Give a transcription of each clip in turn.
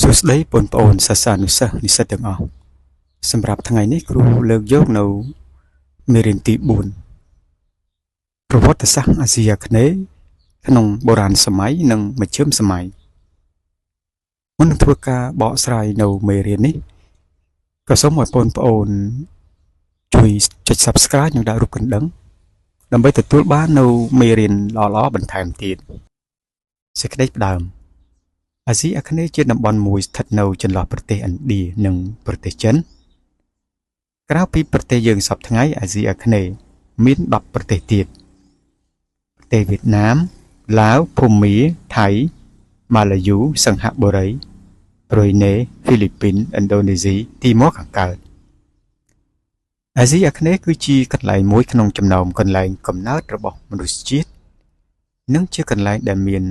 សួស្តីបងប្អូនសិស្សានុសិស្សនិស្សិតទាំងអស់សម្រាប់ថ្ងៃនេះគ្រូលើកយកនៅមេរៀនទី4ប្រវត្តិសាស្ត្រអាស៊ីអាគ្នេយ៍ក្នុងបុរាណសម័យនិងមជ្ឈិមសម័យមុននឹងធ្វើការបកស្រាយនៅមេរៀននេះក៏សូមឲ្យបងប្អូនជួយចុច Subscribe និងដាក់រូបកណ្ដឹងដើម្បីទទួលបាននៅមេរៀនល្អៗបន្ថែមទៀតសេចក្តីផ្ដើមអាស៊ីអាគ្នេយ៍ជាតំបន់មួយស្ថិតនៅចន្លោះប្រទេសឥណ្ឌានិងប្រទេសចិនក្រៅពីប្រទេសយើងសពថ្ងៃអាស៊ីអាគ្នេយ៍មាន10ប្រទេសទៀតប្រទេសវៀតណាមឡាវភូមាថៃម៉ាឡាយូសិង្ហបុរីប្រុយណេហ្វីលីពីនឥណ្ឌូនេស៊ីទីម៉ូខាងកើតអាស៊ីអាគ្នេយ៍គឺជាកន្លែងមួយក្នុងចំណោមកន្លែងកំណើតរបស់មនុស្សជាតិនិងជាកន្លែងដែលមាន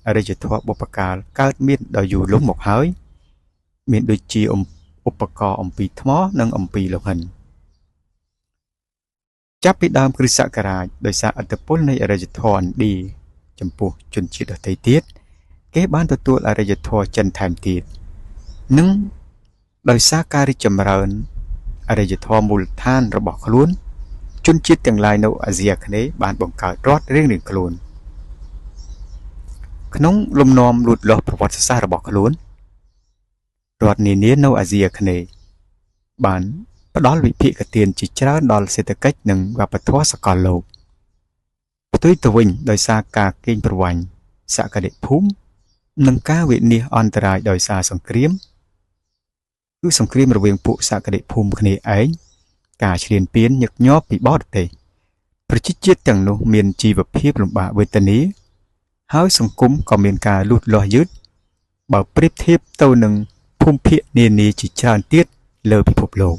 អរិយធម៌បុព្វកាលកើតមានដ៏យូរលង់មកហើយមានដូចជាឧបករណ៍អំពីថ្មនិងអំពីលោហិនចាប់ពីដើមគ្រិស្តសករាជដោយសារឥទ្ធិពលនៃអរិយធម៌ឥណ្ឌាចំពោះជនជាតិដទៃទៀតគេបានទទួលអរិយធម៌ចិនថែមទៀតនិងដោយសារការរីកចម្រើនអរិយធម៌មូលដ្ឋានរបស់ខ្លួនជនជាតិទាំងឡាយនៅអាស៊ីអាគ្នេយ៍បានបង្កើតរដ្ឋរៀងៗខ្លួនក្នុងលំនាំលូតលាស់ប្រវត្តិសាស្ត្ររបស់ខ្លួនរដ្ឋនានានៅអាស៊ីអាគ្នេយ៍បានផ្ដល់វិភាគទានជាច្រើនដល់សេដ្ឋកិច្ចនិងវប្បធម៌សកលលោកផ្ទុយទៅវិញដោយសារការកេងប្រវ័ញ្ចសក្តិភូមិនិងការវិនាសអន្តរាយដោយសារសង្គ្រាមគឺសង្គ្រាមរវាងពួកសក្តិភូមិគ្នាឯងការឈ្លានពានញឹកញាប់ពីបរទេសប្រជាជាតិទាំងនោះមានជីវភាពលំបាកវេទនាហើយសង្គមក៏មានការលូតលាស់យឺតបើប្រៀបធៀបទៅនឹងភូមិភាគនានាជាច្រើនទៀតលើពិភពលោក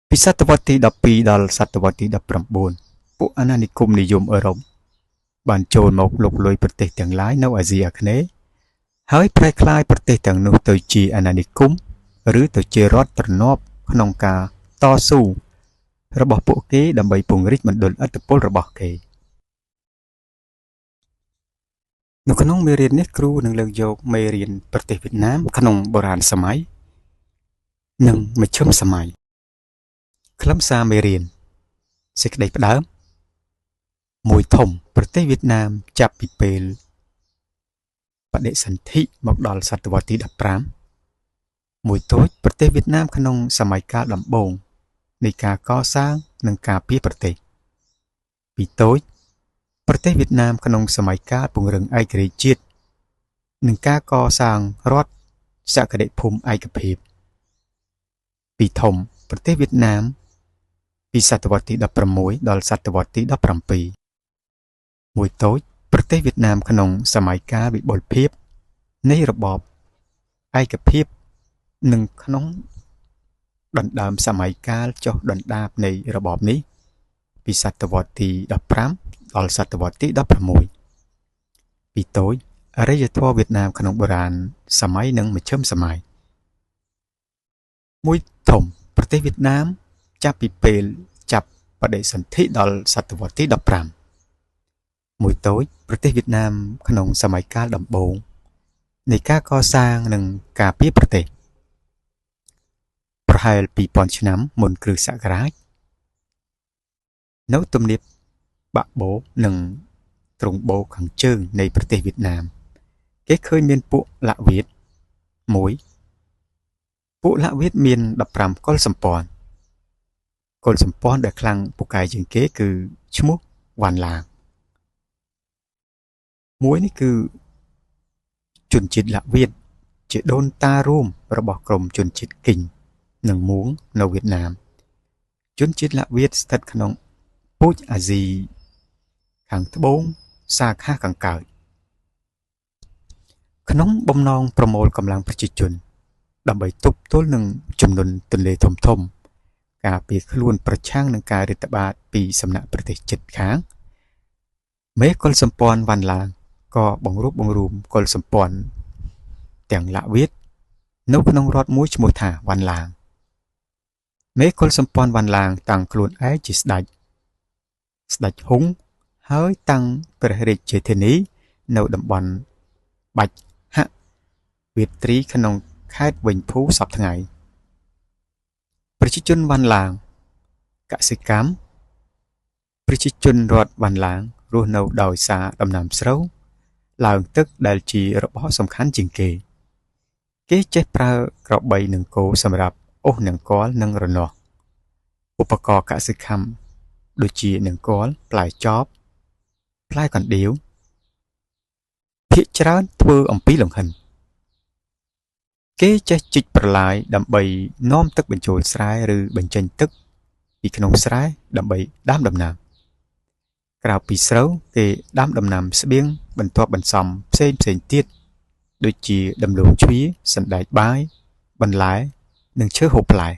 ពីសតវត្សទី12ដល់សតវត្សទី19ពួកអាណានិគមនិយមអឺរ៉ុបបានចូលមកលុកលុយប្រទេសទាំងឡាយនៅអាស៊ីអាគ្នេយ៍ហើយប្រែក្លាយប្រទេសទាំងនោះទៅជាអាណានិគមឬទៅជារដ្ឋទ្រនាប់ក្នុងការតស៊ូរបស់ពួកគេដើម្បីពង្រីកមណ្ឌលឥទ្ធិពលរបស់គេនៅក្នុងមេរៀននេះគ្រូនឹងលើកយកមេរៀនប្រទេសវៀតណាមក្នុងបុរាណសម័យនិងមជ្ឈិមសម័យខ្លឹមសារមេរៀនសេចក្តីផ្ដើមមួយធំប្រទេសវៀតណាមចាប់ពីពេលបដិសន្ធិមកដល់សតវត្សទី15មួយតូចប្រទេសវៀតណាមក្នុងសម័យកាលដំបូងនៃការកសាងនិងការពារប្រទេសពីរតូចប្រទេសវៀតណាមក្នុងសម័យកាលពង្រឹងឯករាជ្យជាតិនិងការកសាងរដ្ឋសក្តិភូមិឯកភាពពីរធំប្រទេសវៀតណាមពីសតវត្សទី16ដល់សតវត្សទី17មួយតូចប្រទេសវៀតណាមក្នុងសម័យកាលវិបុលភាពនៃរបបឯកភាពនិងក្នុងដណ្ដើមសម័យកាលចុះដណ្ដាបនៃរបបនេះពីសតវត្សទី15ដល់សតវត្សទី16ពីរតូចអរិយធម៌វៀតណាមក្នុងបុរាណសម័យនិងមជ្ឈិមសម័យមួយធំប្រទេសវៀតណាមចាប់ពីពេលចាប់បដិសន្ធិដល់សតវត្សទី15មួយតូចប្រទេសវៀតណាមក្នុងសម័យកាលដំបូងនៃការកសាងនិងការពារប្រទេសប្រហែល 2000 ឆ្នាំមុនគ្រិស្តសករាជនៅទំនាបបាក់បូនិងទ្រង់បូខាងជើងនៃប្រទេសវៀតណាមគេឃើញមានពួកឡាក់វៀតមួយពួកឡាក់វៀតមាន15កុលសម្ព័ន្ធកុលសម្ព័ន្ធដែលខ្លាំងពូកែជាងគេគឺឈ្មោះវ៉ាន់ឡាងមួយនេះគឺជនជាតិឡាក់វៀតជាដូនតារួមរបស់ក្រុមជនជាតិគីងនិងមួងនៅវៀតណាមជនជាតិឡាក់វៀតស្ថិតក្នុងពូជអាស៊ីខាងត្បូងសាខាខាងកើតក្នុងបំណងប្រមូលកម្លាំងប្រជាជនដើម្បីទប់ទល់នឹងជំនន់ទន្លេធំៗការពារខ្លួនប្រឆាំងនឹងការរាតត្បាតពីសំណាក់ប្រទេសជិតខាងមេកុលសម្ព័ន្ធវ៉ាន់ឡាងក៏បង្រួបបង្រួមកុលសម្ព័ន្ធទាំងឡាក់វៀតនៅក្នុងរដ្ឋមួយឈ្មោះថាវ៉ាន់ឡាងមេកុលសម្ព័ន្ធវ៉ាន់ឡាងតាំងខ្លួនឯងជាស្ដេចហុងហើយតាំងព្រះរាជាធានីនៅតំបន់បាច់ហៈ វាត្រីក្នុងខេត្តវិញភូសពថ្ងៃប្រជាជនវ៉ាន់ឡាងកសិកម្មប្រជាជនរដ្ឋវ៉ាន់ឡាងរស់នៅដោយសារដំណាំស្រូវឡើងទឹកដែលជារបស់សំខាន់ជាងគេចេះប្រើក្របីនិងគោសម្រាប់អូសនង្គ័លនិងរនាស់ឧបករណ៍កសិកម្មដូចជានង្គ័លផ្លែចបផ្លែកណ្ដៀវភាគច្រើនធ្វើអំពីលង្ហិនគេចេះជីកប្រឡាយដើម្បីនាំទឹកបញ្ចូលស្រែឬបញ្ចេញទឹកពីក្នុងស្រែដើម្បីដាំដំណាំក្រៅពីស្រូវគេដាំដំណាំស្បៀងបន្ទាប់បន្សំផ្សេងទៀតដូចជាដំឡូងជ្វាសណ្តែកបាយបន្លែនិងឈើហូបផ្លែ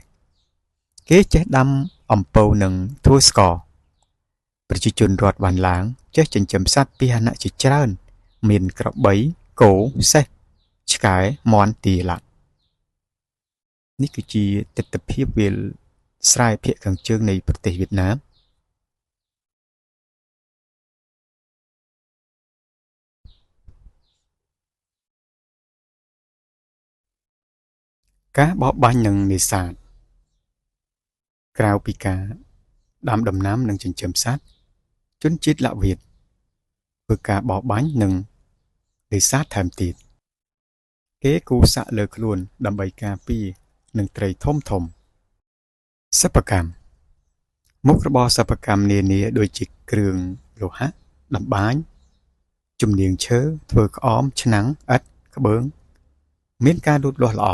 គេចេះដាំអំពៅនិងធ្វើស្ករប្រជាជនរដ្ឋវ៉ាន់ឡាងចេះចិញ្ចឹមសត្វពាហនៈជាច្រើនមានក្របីគោសេះឆ្កែមាន់ទាឡានេះគឺជាទិដ្ឋភាពវាលស្រែភាគខាងជើងនៃប្រទេសវៀតណាមការបរបាញ់និងនេសាទក្រៅពីការដាំដំណាំនិងចិញ្ចឹមសត្វជនជាតិឡាវៀតធ្វើការបរបាញ់និងនេសាទថែមទៀតគេគូសាក់លើខ្លួនដើម្បីការពារនឹងត្រីធំសិប្បកម្មមុខរបរសិប្បកម្មនានាដូចជាគ្រឿងលោហៈតម្បាញជំនាញឈើធ្វើក្អមឆ្នាំងឥដ្ឋក្បឿងមានការលូតលាស់ល្អ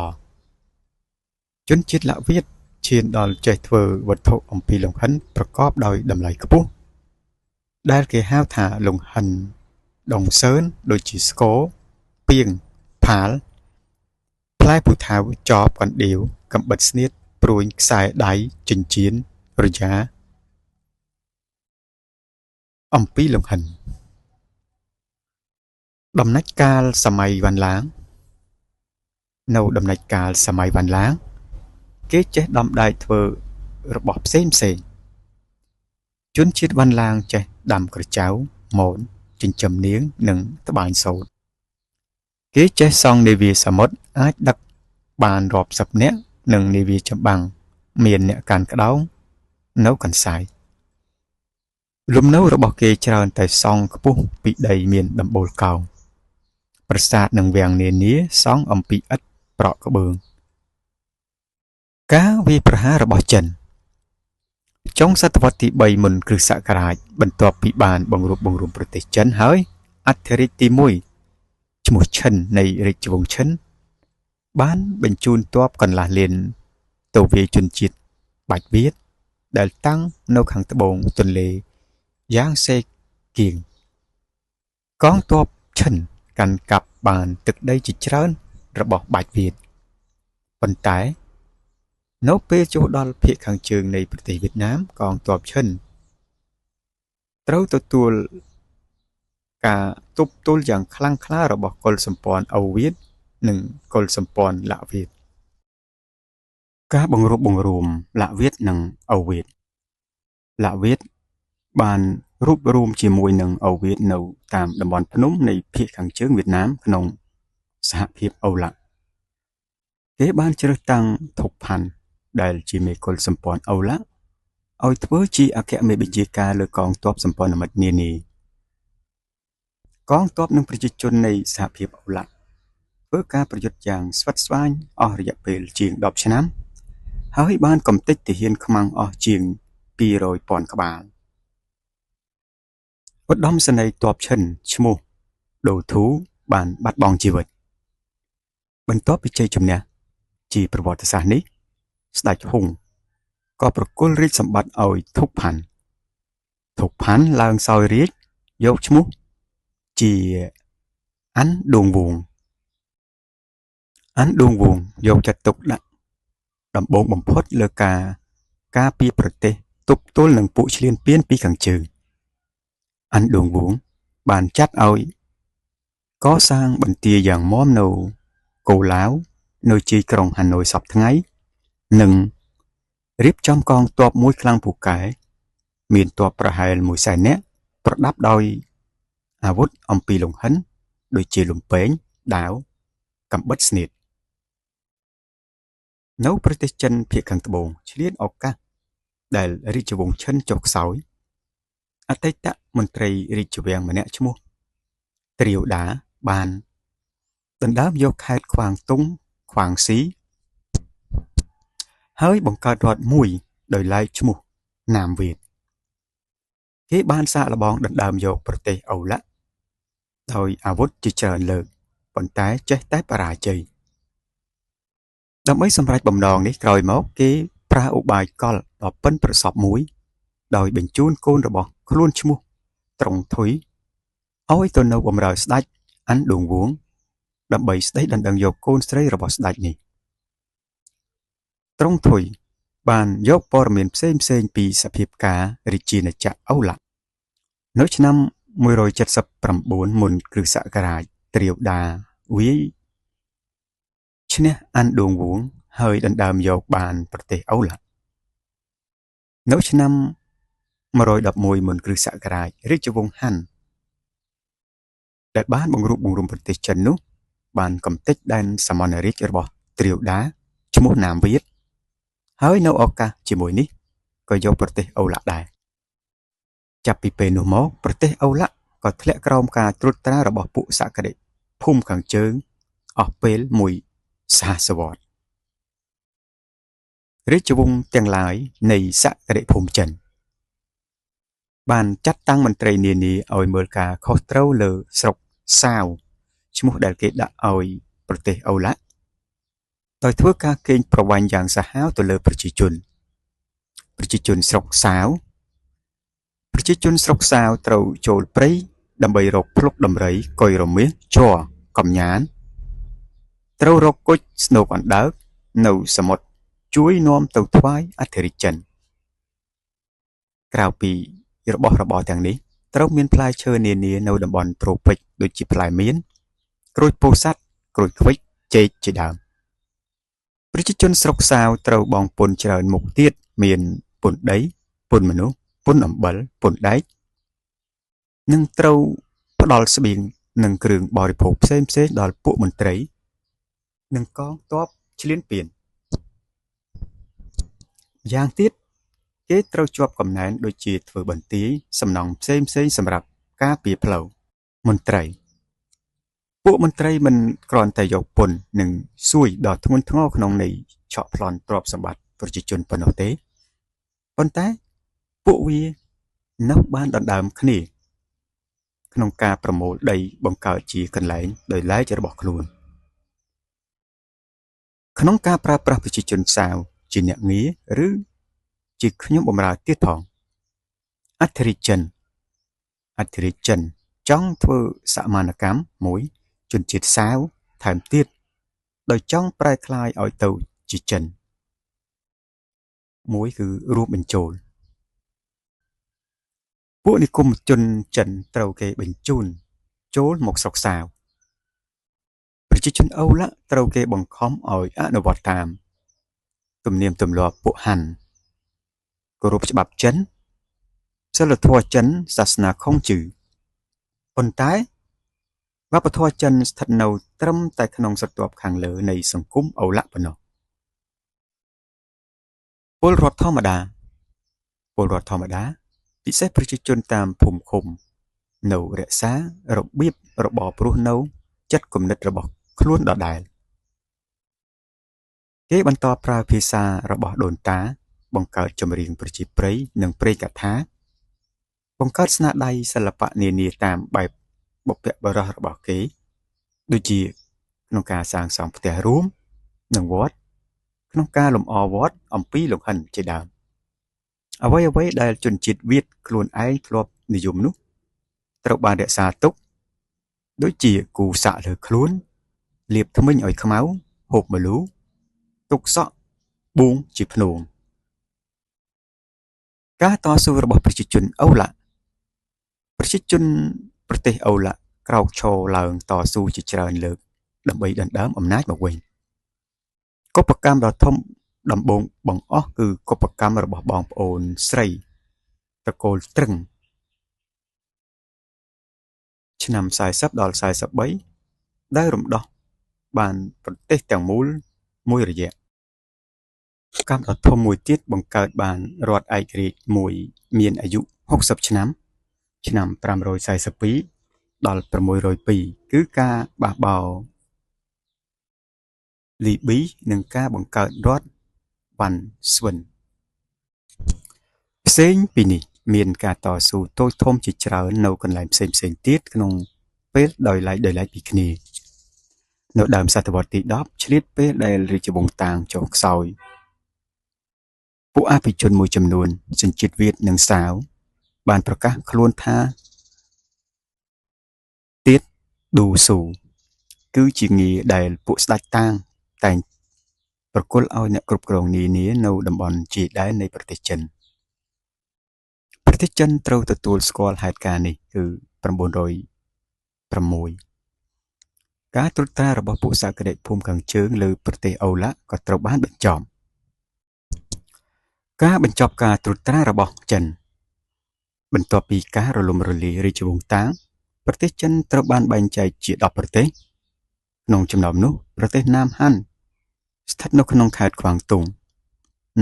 ជនជាតិឡាវៀតឈានដល់ចេះធ្វើវត្ថុអំពីលង្ហិនប្រកបដោយតម្លៃខ្ពស់ដែលគេហៅថាលង្ហិនដងសើនដូចជាស្គរពាងផាលផ្លែពូថៅចបកណ្ដៀវកំបិតស្នៀតព្រួញខ្សែដៃចិញ្ចៀនរយ៉ាអំពីលង្ហិនដំណាច់កាលសម័យវ៉ាន់ឡាងនៅដំណាច់កាលសម័យវ៉ាន់ឡាងគេចេះដំដែកធ្វើរបស់ផ្សេងជនជាតិវ៉ាន់ឡាងចេះដាំក្រចៅមនចិញ្ចឹមនាងនិងត្បាញសូត្រគេចេះសង់នាវាសមុទ្រអាចដឹកបានរាប់សិបនាក់និងនាវាចម្បាំងមានអ្នកកាន់ក្តោងនៅកន្សែងលំនៅរបស់គេច្រើនតែសង់ខ្ពស់ពីដីមានដំបូលកោងប្រាសាទនិងវាំងនានាសង់អំពីឥដ្ឋប្រក់ក្បឿងការវាយប្រហាររបស់ចិនចុងសតវត្សទី3មុនគ្រិស្តសករាជបន្ទាប់ពីបានបង្រួបបង្រួមប្រទេសចិនហើយអធិរាជទី1ឈ្មោះឈិននៃរាជវង្សឈិនបានបញ្ជូនទ័ពកន្លះលានទៅវាយជនជាតិបាច់វៀតដែលតាំងនៅខាងត្បូងទន្លេយ៉ាងសេគៀងកងទ័ពឈិនកាន់កាប់បានទឹកដីជាច្រើនរបស់បាច់វៀតប៉ុន្តែនៅពេលចូលដល់ភាគខាងជើងនៃប្រទេសវៀតណាមកងទ័ពឈិនត្រូវទទួលការទប់ទល់យ៉ាងខ្លាំងក្លារបស់កុលសម្ព័ន្ធអូវៀតនិងកុលសម្ព័ន្ធឡាវៀតការបង្រួបបង្រួមឡាវៀតនិងអូវៀតឡាវៀតបានរួបរួមជាមួយនឹងអូវៀតនៅតាមតំបន់ភ្នំនៃភាគខាងជើងវៀតណាមក្នុងសហភាពអូឡាគេបានជ្រើសតាំងធុកផាន់ដែលជាមេកុលសម្ព័ន្ធអូឡាឲ្យធ្វើជាអគ្គមេបញ្ជាការលើកងទ័ពសម្ព័ន្ធមិត្តនានាកងទ័ពនិងប្រជាជននៃសហភាពអូឡាធ្វើការប្រយុទ្ធយ៉ាងស្វិតស្វាញអស់រយៈពេលជាង10ឆ្នាំហើយបានកំទេចទាហានខ្មាំងអស់ជាង200,000ក្បាលឧត្តមសេនីយ៍ទ័ពឈិនឈ្មោះដូធូបានបាត់បង់ជីវិតបន្ទាប់ពីជ័យជំនះជាប្រវត្តិសាស្ត្រនេះស្ដេចហ៊ុងក៏ប្រគល់រាជសម្បត្តិឲ្យធុកផាន់ឡើងសោយរាជយកឈ្មោះជាអាន់ឌួងវងយកចាត់ទុកដាក់ដំបូងបំផុតលើការពារប្រទេសទប់ទល់នឹងពួកឈ្លានពានពីខាងជើងអាន់ឌួងវងបានចាត់ឲ្យកសាងបន្ទាយយ៉ាងមាំនៅកូឡាវនៅជ័យក្រុងហាណូយសព្វថ្ងៃនិងរៀបចំកងទ័ពមួយខ្លាំងពូកែមានទ័ពប្រហែល100,000នាក់ប្រដាប់ដោយអាវុធអំពីលង្ហិនដូចជាលំពែងដាវ កំបិតស្នៀតនៅប្រទេសចិនភាគខាងត្បូងឆ្លៀតឱកាសដែលរាជវង្សឈិនចុះខ្សោយអតីតមន្ត្រីរាជវាំងម្នាក់ឈ្មោះត្រាវដាបានដណ្ដើមយកខេត្តខ្វាងតុងខ្វាងស៊ីហើយបង្កើតរដ្ឋមួយដោយឡែកឈ្មោះណាមវៀតគេបានសាកល្បងដណ្ដើមយកប្រទេសអូឡាក់ដោយអាវុធជាច្រើនលើកប៉ុន្តែចេះតែបរាជ័យដើម្បីសម្រេចបំណងនេះក្រោយមកគេប្រើឧបាយកលដ៏ប៉ិនប្រសប់មួយដោយបញ្ជូនកូនរបស់ខ្លួនឈ្មោះត្រង់ធុយឲ្យទៅនៅបម្រើស្ដេចអាន់ឌួងវួងដើម្បីស្ដីដណ្ដឹងយកកូនស្រីរបស់ស្ដេចនេះត្រង់ធុយបានយកព័ត៌មានផ្សេងពីសភាពការរាជាណាចក្រអូឡាក់នៅឆ្នាំ179មុនគ្រិស្តសករាជត្រាវដាវាយឈ្នះអាន់ឌួងវួងហើយដណ្ដើមយកបានប្រទេសអូឡាក់នៅឆ្នាំ111មុនគ្រិស្តសករាជរាជវង្សហាន់ដែលបានបង្រួបបង្រួមប្រទេសចិននោះបានកំទេចដែនសមនរាជរបស់ត្រាវដាឈ្មោះណាមវៀតហើយនៅឱកាសជាមួយនេះក៏យកប្រទេសអូឡាក់ដែរចាប់ពីពេលនោះមកប្រទេសអូឡាក់ក៏ធ្លាក់ក្រោមការត្រួតត្រារបស់ពួកសក្តិភូមិខាងជើងអស់ពេលមួយសហសវត្សរ៍រាជវង្សទាំងឡាយនៃសក្តិភូមិចិនបានចាត់តាំងមន្ត្រីនានាឲ្យមើលការខុសត្រូវលើស្រុកសាវឈ្មោះដែលគេដាក់ឲ្យប្រទេសអូឡាក់ដោយធ្វើការកេងប្រវ័ញ្ចយ៉ាងសាហាវទៅលើប្រជាជនស្រុកសាវត្រូវចូលព្រៃដើម្បីរកភ្លុកដំរីកុយរមាសជ័រកំញានត្រូវរកគុជស្នូកអណ្ដើកនៅសមុទ្រជួយនាំទៅថ្វាយអធិរាជចិនក្រៅពីរបស់របរទាំងនេះត្រូវមានផ្លែឈើនានានៅតំបន់ត្រូពិចដូចជាផ្លែមៀនក្រូចពោធិ៍សាត់ក្រូចឃ្វិចចេកជាដើមប្រជាជនស្រុកសាវត្រូវបង់ពន្ធច្រើនមុខទៀតមានពន្ធដីពន្ធមនុស្សពន្ធអំបិលពន្ធដែកនិងត្រូវផ្ដល់ស្បៀងនិងគ្រឿងបរិភោគផ្សេងដល់ពួកមន្ត្រីនិងកងទ័ពឈ្លានពានយ៉ាងទៀតគេត្រូវជាប់កំណែនដូចជាធ្វើបន្ទាយសំណង់ផ្សេងសម្រាប់ការពារផ្លូវពួកមន្ត្រីមិនគ្រាន់តែយកពន្ធនិងសួយដ៏ធ្ងន់ធ្ងរក្នុងន័យឆក់ប្លន់ទ្រព្យសម្បត្តិប្រជាជនប៉ុណ្ណោះទេប៉ុន្តែពួកវានៅបានដណ្ដើមគ្នាក្នុងការប្រមូលដីបង្កើតជាកន្លែងដោយឡែករបស់ខ្លួនក្នុងការប្រើប្រាស់ប្រជាជនសាវជាអ្នកងារឬជាខ្ញុំបម្រើទៀតផងអធិរាជចិនចង់ធ្វើសមានកម្មមួយជនជាតិសាវថែមទៀតដោយចង់ប្រែក្លាយឲ្យទៅជាចិនមួយគឺរួមបញ្ចូលពួកនិគមជនចិនត្រូវគេបញ្ជូនចូលមកស្រុកសាវប្រជាជនអូឡាក់ត្រូវគេបង្ខំឲ្យអនុវត្តតាមទំនៀមទម្លាប់ពួកហាន់គោរពច្បាប់ចិនសិលធម៌ចិនសាសនាខុងជឺប៉ុន្តែវប្បធម៌ចិនស្ថិតនៅត្រឹមតែក្នុងស្រទាប់ខាងលើនៃសង្គមអូឡាក់ប៉ុណ្ណោះពលរដ្ឋធម្មតាពិសេសប្រជាជនតាមភូមិឃុំនៅរក្សារបៀបរបបរស់នៅចិត្តគំនិតរបស់ខ្លួនដដែលគេបន្តប្រើភាសារបស់ដូនតាបង្កើតចម្រៀងប្រជាប្រិយនិងព្រេងកថាបង្កើតស្នាដៃសិល្បៈនានាតាមបែបបុព្វបុរសរបស់គេដូចជាក្នុងការសាងសង់ផ្ទះរួមនិងវត្តក្នុងការលម្អវត្តអំពីលង្ហិនជាដើមអ្វីដែលជនជាតិវៀតខ្លួនឯងធ្លាប់និយមនោះត្រូវបានរក្សាទុកដូចជាគូសាក់លើខ្លួនលាបធ្មេញឲ្យខ្មៅហូបម្លូទុកសក់បួងជាភ្នូងការតស៊ូរបស់ប្រជាជនអូឡាក់ប្រជាជនប្រទេសអូឡាក់ក្រោកឈរឡើងតស៊ូជាច្រើនលើកដើម្បីដណ្ដើមអំណាចមកវិញកុបកម្មដ៏ធំដំបូងបង្អស់គឺកុបកម្មរបស់បងប្អូនស្រីត្រកូលត្រឹងឆ្នាំ40ដល់43ដែលរំដោះ បានប្រទេសទាំងមូលមួយរយៈកម្មដ៏ធំមួយទៀតបង្កើតបានរដ្ឋឯករាជ្យមួយមានអាយុ60ឆ្នាំឆ្នាំ542ដល់602គឺការបះបោរលីប៊ីនិងការបង្កើតរដ្ឋវ៉ាន់ស្វិនផ្សេងពីនេះមានការតស៊ូតូចធំជាច្រើននៅកន្លែងផ្សេងទៀតក្នុងពេលដោយឡែកពីគ្នានៅដើមសតវត្សទី10ឆ្លៀតពេលដែលរាជវង្សតាងចុះខ្សោយពួកអភិជនមួយចំនួនសញ្ជាតិវៀតនិងសាវបានប្រកាសខ្លួនថាទៀតឌូស៊ូគឺជាងារដែលពួកស្ដេចតាងតែងប្រគល់ឲ្យអ្នកគ្រប់គ្រងនានានៅតំបន់ជាយដែននៃប្រទេសចិនត្រូវទទួលស្គាល់ហេតុការណ៍នេះគឺ906ការត្រួតត្រារបស់ពួកសក្តិភូមិខាងជើងលើប្រទេសអូឡាក៏ត្រូវបានបញ្ចប់ការបញ្ចប់ការត្រួតត្រារបស់ចិនបន្ទាប់ពីការរលំរលាយរាជវង្សតាងប្រទេសចិនត្រូវបានបែងចែកជា10ប្រទេសក្នុងចំណោមនោះប្រទេសណាមហាន់ស្ថិតនៅក្នុងខេត្តខ្វាងតុង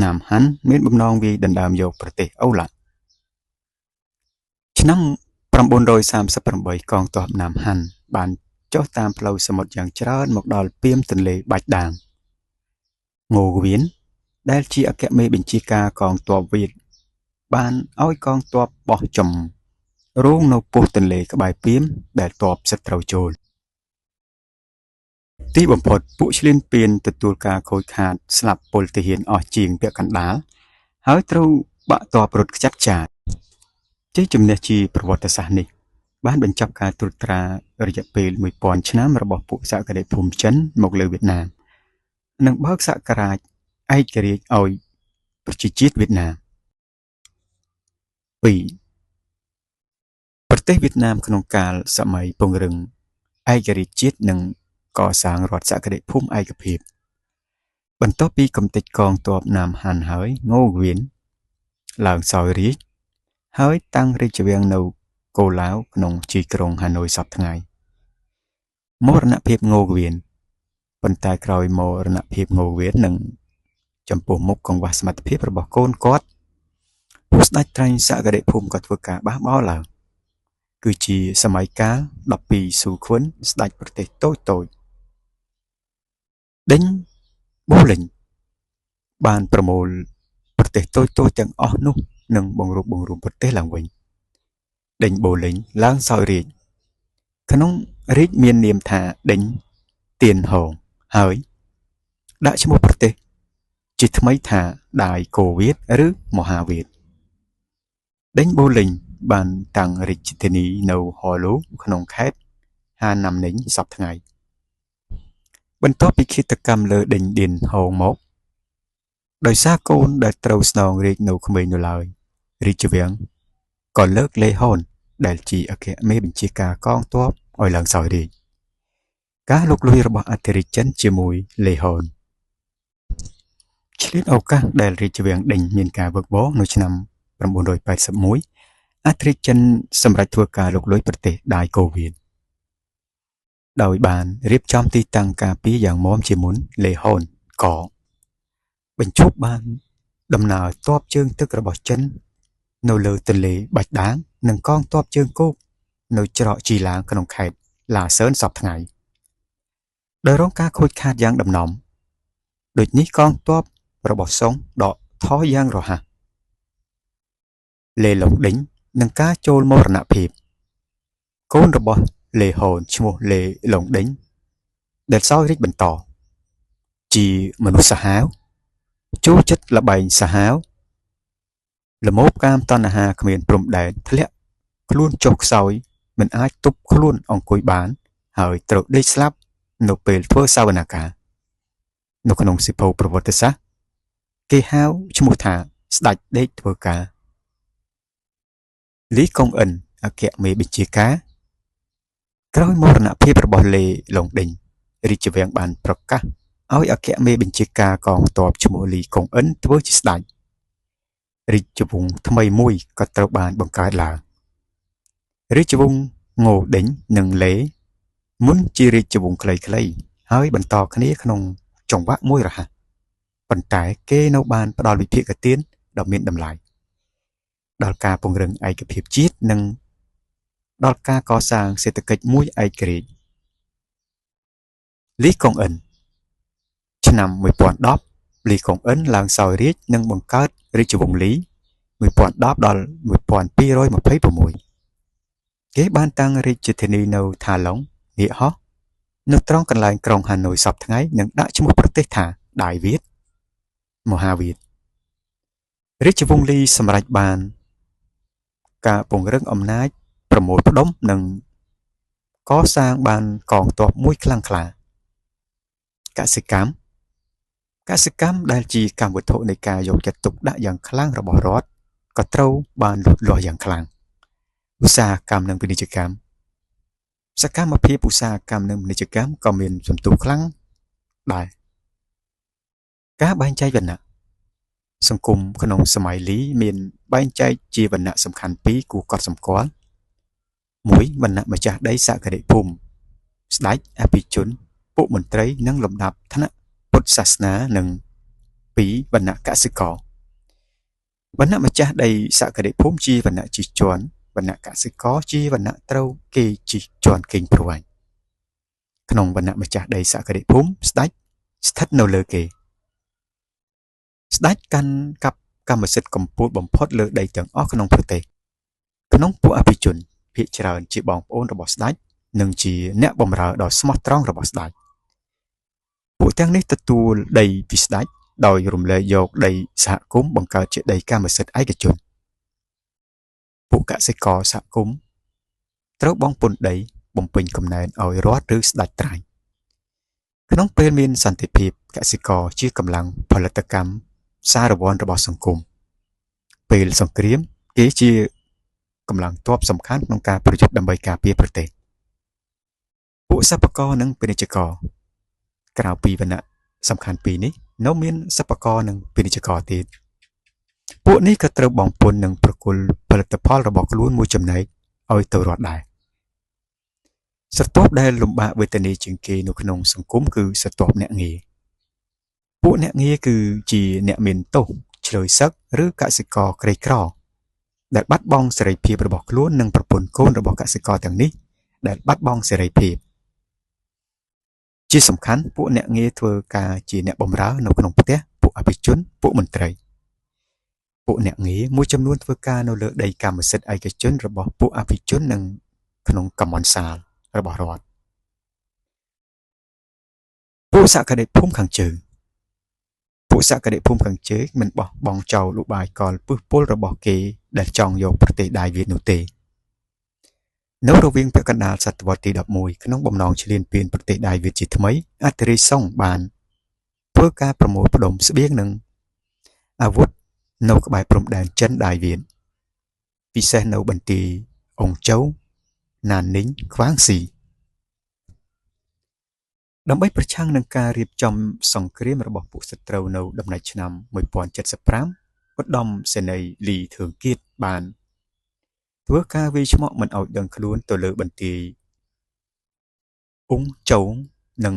ណាមហាន់មានបំណងវាយដណ្ដើមយកប្រទេសអូឡាឆ្នាំ938កងទ័ពណាមហាន់បានចុះតាមផ្លូវសមុទ្រយ៉ាងច្រើនមកដល់ពាមទន្លេបាច់ដាងងូវៀនដែលជាអគ្គមេបញ្ជាការកងទ័ពវៀតបានឲ្យកងទ័ពបោះចំរងនៅពោះទន្លេក្បែរពាមដែលទ័ពសត្រូវចូលទីបំផុតពួកឈ្លានពានទទួលការខូចខាតស្លាប់ពលទាហានអស់ជាងពាក់កណ្ដាលហើយត្រូវបាក់ទ័ពរត់ខ្ចាត់ខ្ចាតជ័យជំនះជាប្រវត្តិសាស្ត្រនេះបានបញ្ចប់ការត្រួតត្រារយៈពេល1000ឆ្នាំរបស់ពួកសក្តិភូមិចិនមកលើវៀតណាមនិងបើកសក្ការៈឯករាជ្យឲ្យប្រជាជាតិវៀតណាម2ប្រទេសវៀតណាមក្នុងកាលសម័យពង្រឹងឯករាជ្យជាតិនិងកសាងរដ្ឋសក្តិភូមិឯកភាពបន្ទាប់ពីកំទេចកងទ័ពណាមហាន់ហើយងូវៀនឡើងសោយរាជហើយតាំងរាជវាំងនៅកូឡាវក្នុងជីក្រុងហាណូយសព្វថ្ងៃមរណភាពងូវៀនប៉ុន្តែក្រោយមរណភាពងូវៀននិងចំពោះមុខកង្វះសមត្ថភាពរបស់កូនគាត់ពួកស្ដេចត្រាញ់សក្តិភូមិក៏ធ្វើការបះបោរឡើងគឺជាសម័យកាល12ស៊ូខ្វិនស្ដេចប្រទេសតូចដេញបូលិញបានប្រមូលប្រទេសតូចទាំងអស់នោះនិងបង្រួបបង្រួមប្រទេសឡើងវិញដេញបូលិញឡើងសោយរាជក្នុងរាជមាននាមថាដេញទៀនហងហើយដាក់ឈ្មោះប្រទេសជាថ្មីថាដាយកូវៀតឬមហាវៀតដេញបូលិញបានតាំងរាជធានីនៅហឡូក្នុងខេត្តហាណាំនិញសព្វថ្ងៃបន្ទាប់ពីឃាតកម្មលើដេញឌៀនហងមកដោយសារកូនដែលត្រូវស្នងរាជនៅក្មេងនៅឡើយរាជវាំងក៏លើកលេហូនដែលជាអគ្គមេបញ្ជាការកងទ័ពឲ្យឡើងសោយរាជការលុកលុយរបស់អធិរាជចិនជាមួយលេហូនឆ្លៀតឱកាសដែលរាជវាំងដេញមានការវឹកវរនៅឆ្នាំ981អធិរាជចិនសម្រេចធ្វើការលុកលុយប្រទេសដាយកូវៀនដោយបានរៀបចំទីតាំងការពារយ៉ាងមាំជាមុនលេហូនកបញ្ឈប់បានដំណើរទ័ពជើងទឹករបស់ចិននៅលើទន្លេបាច់ដាងនិងកងទ័ពជើងគោកនៅច្រកជីឡាងក្នុងខេត្តឡាសឺនសព្វថ្ងៃដោយរងការខូចខាតយ៉ាងដំណំដូចនេះកងទ័ពរបស់សុងដកថយយ៉ាងរហ័សលេឡុងដេញនឹងការចូលមរណភាពកូនរបស់លេហូនឈ្មោះលេឡុងដេញដែលសោយរាជបន្តជាមនុស្សសាហាវចូលចិត្តល្បែងសាហាវល្មោបកាមតណ្ហាគ្មានព្រំដែនធ្លាក់ខ្លួនចុះខ្សោយមិនអាចទប់ខ្លួនអង្គុយបានហើយត្រូវដេកស្លាប់នៅពេលធ្វើសវនកម្មនៅក្នុងសៀវភៅប្រវត្តិសាស្ត្រគេហៅឈ្មោះថាស្ដេចដេកធ្វើការលីកុងអិនអគ្គមេបញ្ជាការក្រោយមរណភាពរបស់លេឡុងដេញរាជវាំងបានប្រកាសឲ្យអគ្គមេបញ្ជាការកងទ័ពឈ្មោះលីកុងអិនធ្វើជាស្ដេចរាជវង្សថ្មីមួយក៏ត្រូវបានបង្កើតឡើងរាជវង្សងូដេញនិងលេមុនជារាជវង្សខ្លីៗ ហើយបន្តគ្នាក្នុងចង្វាក់មួយរហ័សប៉ុន្តែគេនៅបានផ្ដល់វិភាគទានដ៏មានតម្លៃដល់ការពង្រឹងឯកភាពជាតិនិងដល់ការកសាងសេដ្ឋកិច្ចមួយឯករាជ្យលីកុងអិនឆ្នាំ1010លីកុងអិនឡើងសោយរាជ្យនិងបង្កើតរាជវង្សលី1010ដល់1226គេបានតាំងរាជធានីនៅថាឡុងងាកហោះនៅត្រង់កន្លែងក្រុងហាណូយសពថ្ងៃនិងដាក់ឈ្មោះប្រទេសថាដៃវៀតមហាវៀតរាជវង្សលីសម្រេចបានការពង្រឹងអំណាចប្រមូលផ្ដុំនិងកសាងបានកងទ័ពមួយខ្លាំងក្លាកសិកម្មដែលជាកម្មវត្ថុនៃការយកចិត្តទុកដាក់យ៉ាងខ្លាំងរបស់រដ្ឋក៏ត្រូវបានលូតលាស់យ៉ាងខ្លាំងឧស្សាហកម្មនិងពាណិជ្ជកម្មសកម្មភាពឧស្សាហកម្មនិងពាណិជ្ជកម្មក៏មានសន្ទុះខ្លាំងដែរការបែងចែកវណ្ណៈសង្គមក្នុងសម័យលីមានបែងចែកជាវណ្ណៈសំខាន់ពីរគួរកត់សម្គាល់មួយវណ្ណៈម្ចាស់ដីសក្តិភូមិស្ដេចអភិជនពួកមន្ត្រីនិងលំដាប់ឋានៈពុទ្ធសាសនានិងពីរវណ្ណៈកសិករវណ្ណៈម្ចាស់ដីសក្តិភូមិជាវណ្ណៈជិះជាន់វណ្ណៈកសិករជាវណ្ណៈត្រូវគេជិះជាន់កេងប្រវ័ញ្ចក្នុងវណ្ណៈម្ចាស់ដីសក្តិភូមិស្ដេចស្ថិតនៅលើគេស្ដេចកាន់កាប់កម្មសិទ្ធិកម្ពុជាបំផុតលើដីទាំងអស់ក្នុងប្រទេសក្នុងពួកអភិជនភាគច្រើនជាបងប្អូនរបស់ស្ដេចនិងជាអ្នកបម្រើដ៏ស្មោះត្រង់របស់ស្ដេចពួកទាំងនេះទទួលដីពីស្ដេចដោយរំលែកយកដីសហគមន៍បង្កើតជាដីកម្មសិទ្ធិឯកជនពួកកសិករសហគមន៍ត្រូវបង់ពន្ធដីបំពេញកំណែនឲ្យរដ្ឋឬស្ដេចត្រាញ់ក្នុងពេលមានសន្តិភាពកសិករជាកម្លាំងផលិតកម្មសារវ័នរបស់សង្គមពេលសង្គ្រាមគេជាកម្លាំងទ័ពសំខាន់ក្នុងការប្រយុទ្ធដើម្បីការពារប្រទេសពួកសិប្បករនិងពាណិជ្ជករក្រៅពីវណ្ណៈសំខាន់ពីរនេះនៅមានសិប្បករនិងពាណិជ្ជករទៀតពួកនេះក៏ត្រូវបង់ពន្ធនិងប្រគល់ផលិតផលរបស់ខ្លួនមួយចំណែកឲ្យទៅរដ្ឋដែរស្រទាប់ដែលលំបាកវេទនាជាងគេនៅក្នុងសង្គមគឺស្រទាប់អ្នកងារពួកអ្នកងារគឺជាអ្នកមានទោសឆ្លើយសឹកឬកសិករក្រីក្រដែលបាត់បង់សេរីភាពរបស់ខ្លួននិងប្រពន្ធកូនរបស់កសិករទាំងនេះដែលបាត់បង់សេរីភាពជាសំខាន់ពួកអ្នកងារធ្វើការជាអ្នកបម្រើនៅក្នុងផ្ទះពួកអភិជនពួកមន្ត្រីពួកអ្នកងារមួយចំនួនធ្វើការនៅលើដីកម្មសិទ្ធិឯកជនរបស់ពួកអភិជននិងក្នុងកម្មន្តសាលរបស់រដ្ឋពួកសក្តិភូមិខាងជើងមិនបោះបង់ចោលឧបាយកលពឹសពុលរបស់គេដែលចង់យកប្រទេសដៃវៀតនោះទេនៅរវាងពាក់កណ្ដាលសតវត្សទី11ក្នុងបំណងឈ្លានពានប្រទេសដៃវៀតជាថ្មីអធិរាជសុងបានធ្វើការប្រមូលផ្ដុំស្បៀងនិងអាវុធនៅក្បែរព្រំដែនចិនដៃវៀតពិសេសនៅបន្ទាយអុងជូវណាននីងខ្វាងស៊ីដើម្បីប្រឆាំងនឹងការរៀបចំសង្គ្រាមរបស់ពួកសត្រូវនៅដំណាច់ឆ្នាំ1075ឧត្តមសេនីយ៍លីធឿងគៀតបានធ្វើការវាយឆ្មក់មិនឲ្យដឹងខ្លួនទៅលើបន្ទាយអ៊ុងជូងនិង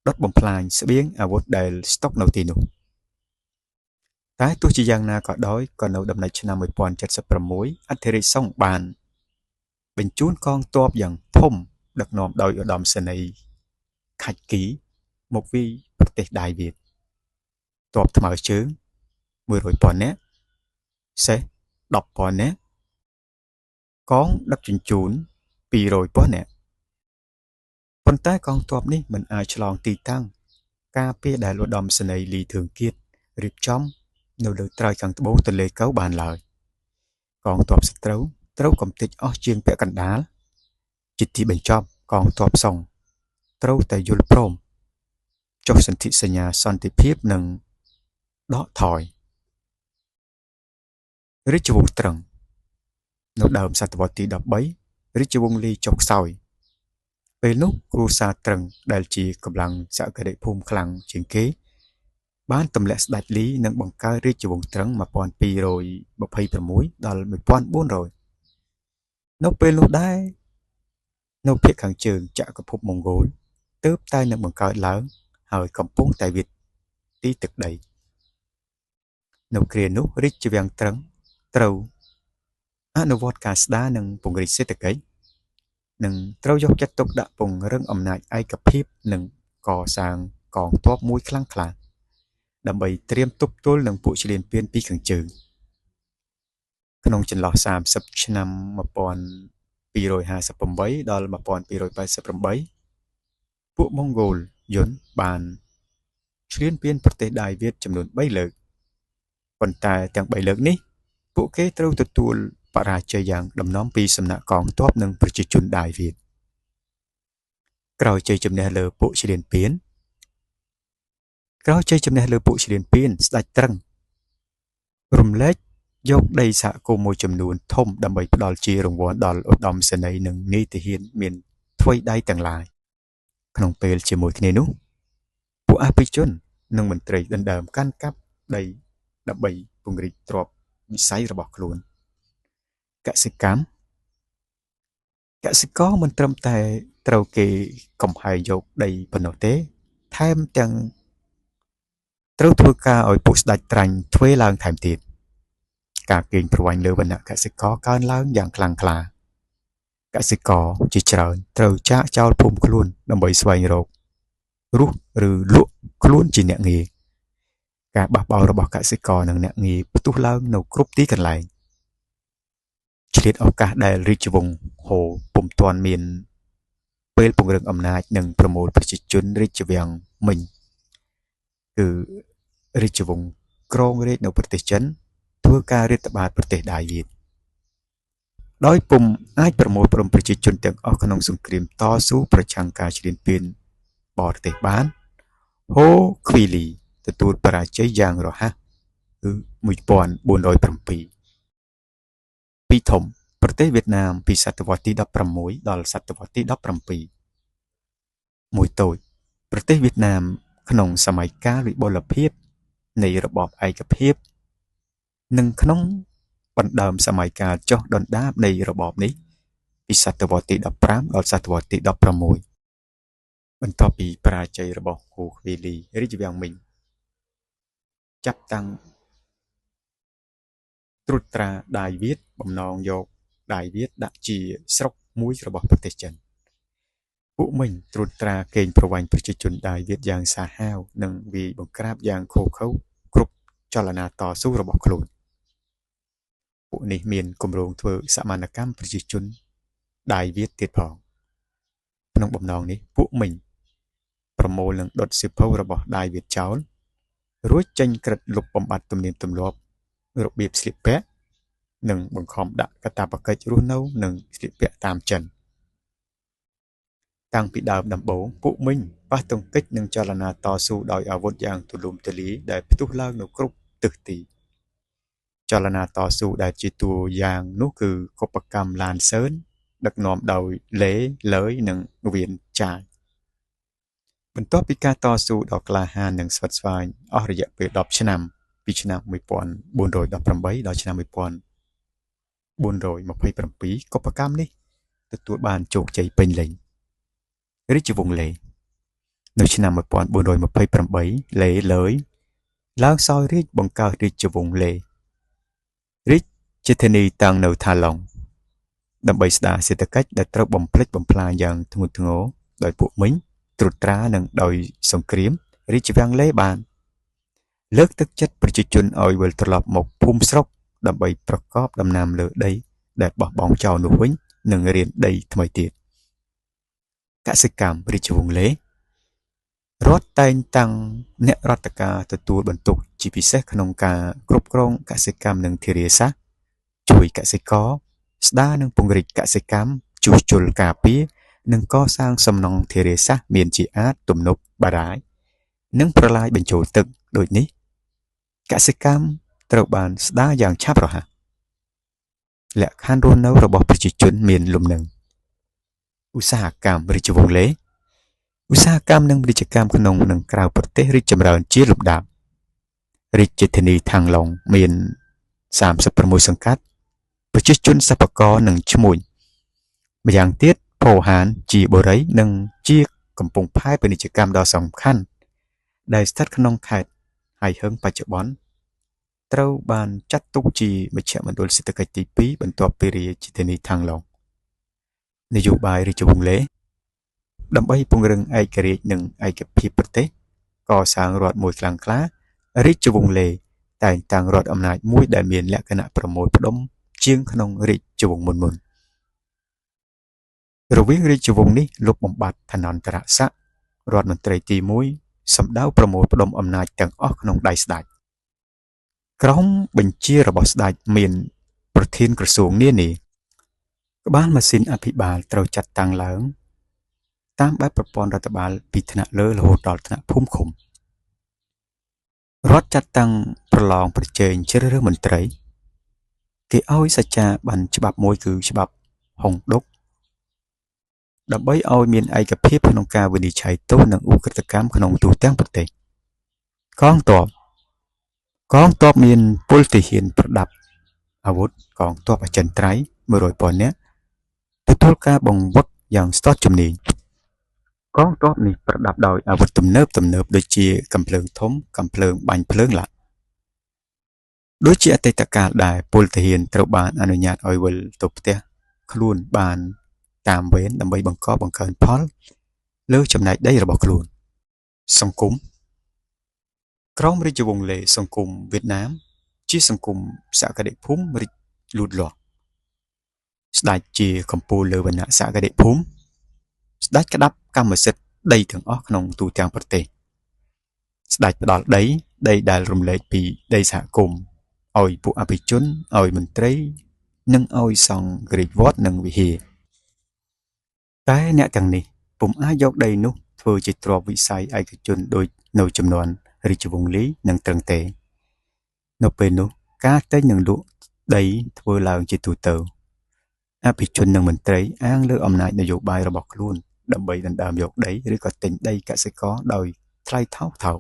ដុតបំផ្លាញស្បៀងអាវុធដែលស្តុកនៅទីនោះតែទោះជាយ៉ាងណាក៏ដោយក៏នៅដំណាច់ឆ្នាំ1076អធិរាជសុងបានបញ្ជូនកងទ័ពយ៉ាងធំដឹកនាំដោយឧត្តមសេនីយ៍ខាច់គីមកវាយប្រទេសដៃវៀតទ័ពថ្មើរជើង100,000នាក់សេះ10,000នាក់កងដឹកជញ្ជូន200,000នាក់ប៉ុន្តែកងទ័ពនេះមិនអាចឆ្លងទីតាំងការពារដែលឧត្តមសេនីយ៍លីធឿងគៀតរៀបចំនៅលើត្រើយខាងត្បូងទន្លេកោបានឡើយកងទ័ពសត្រូវកំទេចអស់ជាងពាក់កណ្ដាលជាទីបញ្ចប់កងទ័ពសុងត្រូវតែយល់ព្រមចុះសន្ធិសញ្ញាសន្តិភាពនិងដកថយរាជវង្សត្រឹងនៅដើមសតវត្សទី13រាជវង្សលីចុះខ្សោយពេលនោះគ្រួសារត្រឹងដែលជាកម្លាំងសក្តិភូមិខ្លាំងជាងគេបានទម្លាក់ស្ដេចលីនិងបង្កើតរាជវង្សត្រឹង1226ដល់1400នៅពេលនោះដែរនៅភាគខាងជើងចក្រភពម៉ុងហ្គោល ទើបតែនឹងបង្កើតឡើងហើយកំពុងតែវិទីទឹកដីនៅគ្រានោះរាជវាំងត្រឹងត្រូវអនុវត្តការស្ដារនិងពង្រីកសេដ្ឋកិច្ចនិងត្រូវយកចិត្តទុកដាក់ពង្រឹងអំណាចឯកភាពនិងកសាងកងទ័ពមួយខ្លាំងក្លាដើម្បីត្រៀមទប់ទល់នឹងពួកឈ្លានពានពីខាងជើងក្នុងចន្លោះ30ឆ្នាំ1258ដល់1288ពួកម៉ុងហ្គោលយួនបានឈ្លានពានប្រទេសដៃវៀតចំនួន3លើកប៉ុន្តែទាំង3លើកនេះពួកគេត្រូវទទួលបរាជ័យយ៉ាងដំណំពីសំណាក់កងទ័ពនិងប្រជាជនដៃវៀតក្រោយជ័យជំនះលើពួកឈ្លានពានស្ដេចត្រឹងរំលែកយកដីសហគមន៍មួយចំនួនធំដើម្បីផ្ដល់ជារង្វាន់ដល់ឧត្តមសេនីយ៍និងនាយទាហានមានថ្វីដៃទាំងឡាយក្នុងពេលជាមួយគ្នានោះពួកអភិជននិងមន្ត្រីដណ្ដើមកាន់កាប់ដីដើម្បីពង្រីកទ្រព្យវិស័យរបស់ខ្លួនកសិករមិនត្រឹមតែត្រូវគេកំហែងយកដីប៉ុណ្ណោះទេថែមទាំងត្រូវធ្វើការឲ្យពួកស្ដេចត្រាញ់ទ្វេឡើងថែមទៀតការកេងប្រវ័ញ្ចលើវណ្ណៈកសិករកើនឡើងយ៉ាងខ្លាំងក្លាកសិករជាច្រើនត្រូវចាកចោលភូមិខ្លួនដើម្បីស្វែងរករស់ឬលក់ខ្លួនជាអ្នកងារការបះបោររបស់កសិករនិងអ្នកងារផ្ទុះឡើងនៅគ្រប់ទីកន្លែងឆ្លៀតឱកាសដែលរាជវង្សហូពុំទាន់មានពេលពង្រឹងអំណាចនិងប្រមូលប្រជាជនរាជវាំងមិញគឺរាជវង្សគ្រងរាជ្យនៅប្រទេសចិនធ្វើការរាតត្បាតប្រទេសដៃវៀតដោយពុំអាចប្រមូលផ្ដុំប្រជាជនទាំងអស់ក្នុងសង្គ្រាមតស៊ូប្រឆាំងការឈ្លានពានបរទេសបានហូឃ្វីលីទទួលបរាជ័យយ៉ាងរហ័សគឺ1407ពីរធំប្រទេសវៀតណាមពីសតវត្សទី16ដល់សតវត្សទី17មួយតូចប្រទេសវៀតណាមក្នុងសម័យកាលវិបុលភាពនៃរបបឯកភាពនិងក្នុងបណ្ដើមសម័យកាលចុះដុនដាបនៃរបបនេះពីសតវត្សទី15ដល់សតវត្សទី16បន្ទាប់ពីបរាជ័យរបស់ហូឃ្វីលីរាជវាំងមិញចាប់តាំងត្រួតត្រាដៃវៀតបំណងយកដៃវៀតដាក់ជាស្រុកមួយរបស់ប្រទេសចិនពួកមិញត្រួតត្រាកេងប្រវ័ញ្ចប្រជាជនដៃវៀតយ៉ាងសាហាវនិងវាយបង្ក្រាបយ៉ាងឃោរឃៅគ្រប់ចលនាតស៊ូរបស់ខ្លួនពួកនេះមានគម្រោងធ្វើសមានកម្មប្រជាជនដៃវៀតទៀតផងក្នុងបំណងនេះពួកមិញប្រមូលនិងដុតសៀវភៅរបស់ដៃវៀតចោលរួចចេញក្រឹត្យលុបបំបាត់ទំនៀមទម្លាប់របៀបស្លៀកពាក់និងបង្ខំដាក់កាតព្វកិច្ចរស់នៅនិងស្លៀកពាក់តាមចិនតាំងពីដើមដំបូងពួកមិញប៉ះទង្គិចនឹងចលនាតស៊ូដោយអាវុធយ៉ាងទូលំទូលាយដែលផ្ទុះឡើងនៅគ្រប់ទិសទីចលនាតស៊ូដែលជាតួយ៉ាងនោះគឺកុបកម្មឡានសឺនដឹកនាំដោយលេលើយនិងវៀនចាយបន្ទាប់ពីការតស៊ូដ៏ក្លាហាននិងស្វិតស្វាញអស់រយៈពេល10ឆ្នាំពីឆ្នាំ1418ដល់ឆ្នាំ1427កុបកម្មនេះទទួលបានជោគជ័យពេញលេញរាជវង្សលេនៅឆ្នាំ1428លេលើយឡើងសោយរាជបង្កើតរាជវង្សលេរាជធានីតាំងនៅថាឡុងដើម្បីស្ដារសេដ្ឋកិច្ចដែលត្រូវបំផ្លិចបំផ្លាញយ៉ាងធ្ងន់ធ្ងរដោយពួកមិញត្រួតត្រានិងដោយសង្គ្រាមរាជវាំងលេបានលើកទឹកចិត្តប្រជាជនឲ្យវិលត្រឡប់មកភូមិស្រុកដើម្បីប្រកបដំណាំលើដីដែលបោះបង់ចោលនោះវិញនិងរៀនដីថ្មីទៀតកសិកម្មរាជវង្សលេរដ្ឋតែងតាំងអ្នករដ្ឋការទទួលបន្ទុកជាពិសេសក្នុងការគ្រប់គ្រងកសិកម្មនិងធារាសាស្ត្រជួយកសិករស្ដារនិងពង្រីកកសិកម្មជួសជុលការពារនិងកសាងសំណង់ធារាសាស្ត្រមានជាអាចទំនប់បារាយណ៍និងប្រឡាយបញ្ចូលទឹកដូចនេះកសិកម្មត្រូវបានស្ដារយ៉ាងឆាប់រហ័សលក្ខខណ្ឌរស់នៅរបស់ប្រជាជនមានលំនឹងឧស្សាហកម្មរាជវង្សលេឧស្សាហកម្មនិងពាណិជ្ជកម្មក្នុងនិងក្រៅប្រទេសរីកចម្រើនជាលំដាប់រាជធានីថាំងឡុងមាន36សង្កាត់ប្រជាជនសិប្បករនិងឈ្មួញម្យ៉ាងទៀតផូហានជាបុរីនិងជា កំពុងផែពាណិជ្ជកម្មដ៏សំខាន់ដែលស្ថិតក្នុងខេត្តហៃហឹងបច្ចុប្បន្នត្រូវបានចាត់ទុកជាមជ្ឈមណ្ឌលសេដ្ឋកិច្ចទី2បន្ទាប់ពីរាជធានីថាំងឡុងនយោបាយរាជវង្សឡេដើម្បីពង្រឹងឯករាជ្យនិងឯកភាពប្រទេសកសាងរដ្ឋមួយខ្លាំងក្លារាជវង្សឡេតែងតាំងរដ្ឋអំណាចមួយដែលមានលក្ខណៈប្រមូលផ្ដុំជាងក្នុងរាជវង្សមុនរវាងរាជវង្សនេះលុបបំបាត់ឋានន្តរស័ក្តិរដ្ឋមន្ត្រីទី1សម្ដៅប្រមូលផ្ដុំអំណាចទាំងអស់ក្នុងដៃស្ដេចក្រមបញ្ជារបស់ស្ដេចមានប្រធានក្រសួងនានាក្បាលម៉ាស៊ីនអភិបាលត្រូវចាត់តាំងឡើងតាមបែបប្រព័ន្ធរដ្ឋបាលពីថ្នាក់លើរហូតដល់ថ្នាក់ភូមិឃុំរដ្ឋចាត់តាំងប្រឡងប្រជែងជ្រើសរើសមន្ត្រីគេឲ្យសច្ចាប័ណ្ណច្បាប់មួយគឺច្បាប់ហុងឌុកដើម្បីឲ្យមានឯកភាពក្នុងការវិនិច្ឆ័យទោសនិងឧក្រិដ្ឋកម្មក្នុងទូទាំងប្រទេសកងទ័ពមានពលទាហានប្រដាប់អាវុធកងទ័ពអចិន្ត្រៃយ៍ 100,000 នាក់ទទួលការបង្វឹកយ៉ាងស្ទាត់ជំនាញកងទ័ពនេះប្រដាប់ដោយអាវុធទំនើបដូចជាកាំភ្លើងធំកាំភ្លើងបាញ់ភ្លើងឡាក់ដូចជាអតីតកាលដែរពលទាហានត្រូវបានអនុញ្ញាតឲ្យវិលទៅផ្ទះខ្លួនបានតាមវេនដើម្បីបង្កើនផលលើចំណែកដីរបស់ខ្លួនសង្គមក្រមរាជវង្សឡេសង្គមវៀតណាមជាសង្គមសក្តិភូមិរីកលូតលាស់ស្ដេចជាកំពូលលើវណ្ណៈសក្តិភូមិស្ដេចក្តាប់កម្មសិទ្ធិដីទាំងអស់ក្នុងទូទាំងប្រទេសស្ដេចផ្ដល់ដីដែលរំលែកពីដីសហគមន៍ឲ្យពួកអភិជនឲ្យមន្ត្រីនិងឲ្យសង់រាជវត្តនិងវិហារតែអ្នកទាំងនេះពុំអាចយកដីនោះធ្វើជាទ្រព្យវិស័យឯកជនដោយនៅចំនួនរាជវង្សលីនិងត្រឹងទេនៅពេលនោះការទិញនិងលក់ដីធ្វើឡើងជាទូទៅអភិជននិងមន្ត្រីអាងលើអំណាចនយោបាយរបស់ខ្លួនដើម្បីដណ្ដើមយកដីឬក៏ទិញដីកសិករដោយថ្លៃថោក